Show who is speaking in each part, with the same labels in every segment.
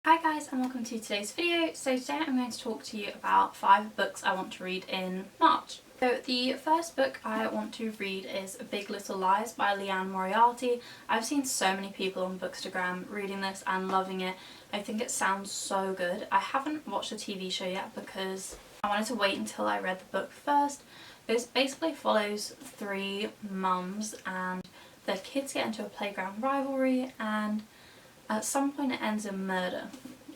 Speaker 1: Hi guys and welcome to today's video. So today I'm going to talk to you about 5 books I want to read in March. So the first book I want to read is Big Little Lies by Liane Moriarty. I've seen so many people on Bookstagram reading this and loving it. I think it sounds so good. I haven't watched the TV show yet because I wanted to wait until I read the book first. This basically follows 3 mums and their kids get into a playground rivalry, and at some point it ends in murder,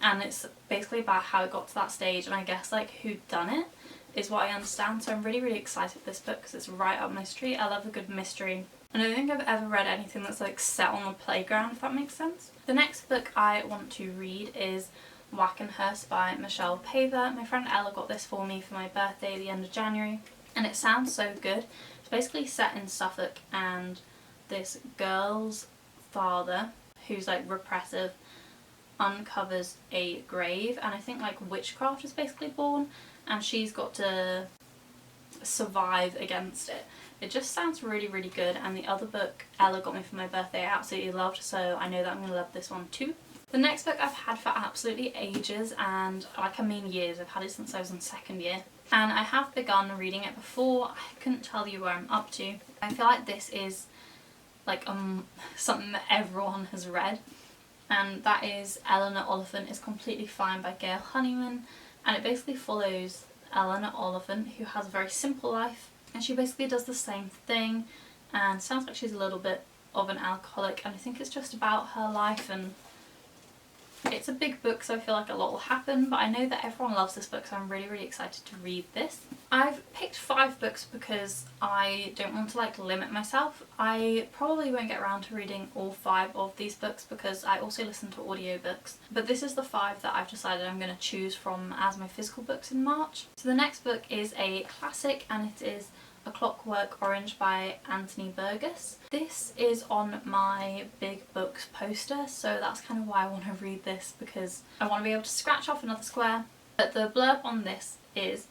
Speaker 1: and it's basically about how it got to that stage, and I guess like who done it is what I understand. So I'm really excited for this book because it's right up my street. I love a good mystery, and I don't think I've ever read anything that's like set on the playground, if that makes sense. The next book I want to read is Wakenhyrst by Michelle Paver. My friend Ella got this for me for my birthday at the end of January, and it sounds so good. It's basically set in Suffolk, and this girl's father, who's like repressive, uncovers a grave, and I think like witchcraft is basically born, and she's got to survive against it. It just sounds really good, and the other book Ella got me for my birthday I absolutely loved, so I know that I'm going to love this one too. The next book I've had for absolutely ages, and like I mean years. I've had it since I was in 2nd year, and I have begun reading it before. I couldn't tell you where I'm up to. I feel like this is like something that everyone has read, and that is Eleanor Oliphant is Completely Fine by Gail Honeyman, and it basically follows Eleanor Oliphant, who has a very simple life, and she basically does the same thing and sounds like she's a little bit of an alcoholic, and I think it's just about her life, and it's a big book, so I feel like a lot will happen, but I know that everyone loves this book, so I'm really excited to read this. I've picked 5 books because I don't want to like limit myself. I probably won't get around to reading all 5 of these books because I also listen to audiobooks, but this is the 5 that I've decided I'm going to choose from as my physical books in March. So the next book is a classic, and it is A Clockwork Orange by Anthony Burgess. This is on my big books poster, so that's kind of why I want to read this, because I want to be able to scratch off another square. But the blurb on this is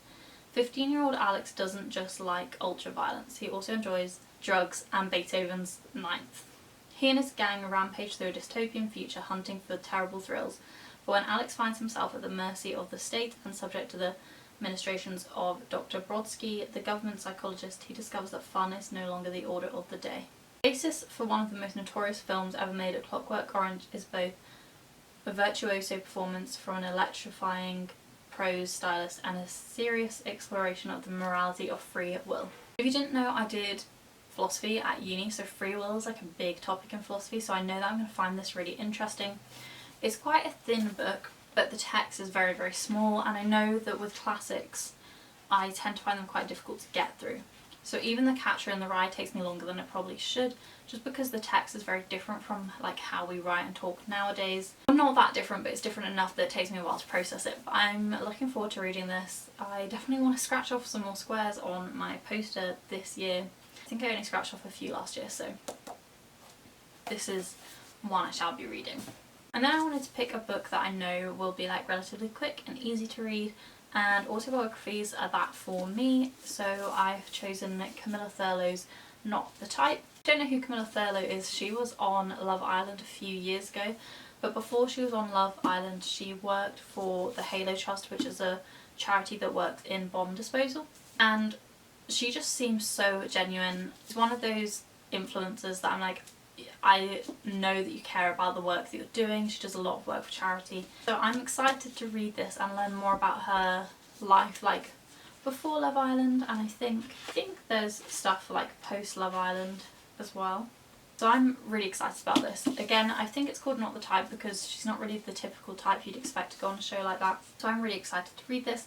Speaker 1: 15-year-old Alex doesn't just like ultra-violence, he also enjoys drugs and Beethoven's Ninth. He and his gang rampage through a dystopian future hunting for terrible thrills, but when Alex finds himself at the mercy of the state and subject to the administrations of Dr. Brodsky, the government psychologist, he discovers that fun is no longer the order of the day. The basis for one of the most notorious films ever made, A Clockwork Orange, is both a virtuoso performance from an electrifying prose stylist and a serious exploration of the morality of free will. If you didn't know, I did philosophy at uni, so free will is like a big topic in philosophy, so I know that I'm going to find this really interesting. It's quite a thin book, but the text is very small, and I know that with classics I tend to find them quite difficult to get through. So even The Catcher in the Rye takes me longer than it probably should, just because the text is very different from like how we write and talk nowadays. I'm not that different, but it's different enough that it takes me a while to process it. But I'm looking forward to reading this. I definitely want to scratch off some more squares on my poster this year. I think I only scratched off a few last year, so this is one I shall be reading. And then I wanted to pick a book that I know will be like relatively quick and easy to read, and autobiographies are that for me, so I've chosen Camilla Thurlow's Not the Type. I don't know who Camilla Thurlow is. She was on Love Island a few years ago, but before she was on Love Island she worked for the Halo Trust, which is a charity that works in bomb disposal, and she just seems so genuine. She's one of those influencers that I'm like, I know that you care about the work that you're doing. She does a lot of work for charity. So I'm excited to read this and learn more about her life like before Love Island, and I think there's stuff like post Love Island as well. So I'm really excited about this. Again, I think it's called Not the Type because she's not really the typical type you'd expect to go on a show like that. So I'm really excited to read this.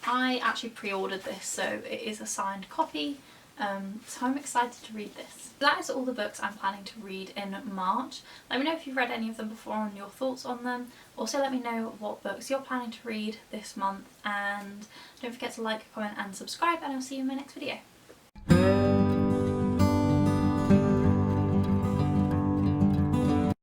Speaker 1: I actually pre-ordered this, so it is a signed copy. So I'm excited to read this. That is all the books I'm planning to read in March. Let me know if you've read any of them before and your thoughts on them. Also let me know what books you're planning to read this month, and don't forget to like, comment and subscribe, and I'll see you in my next video.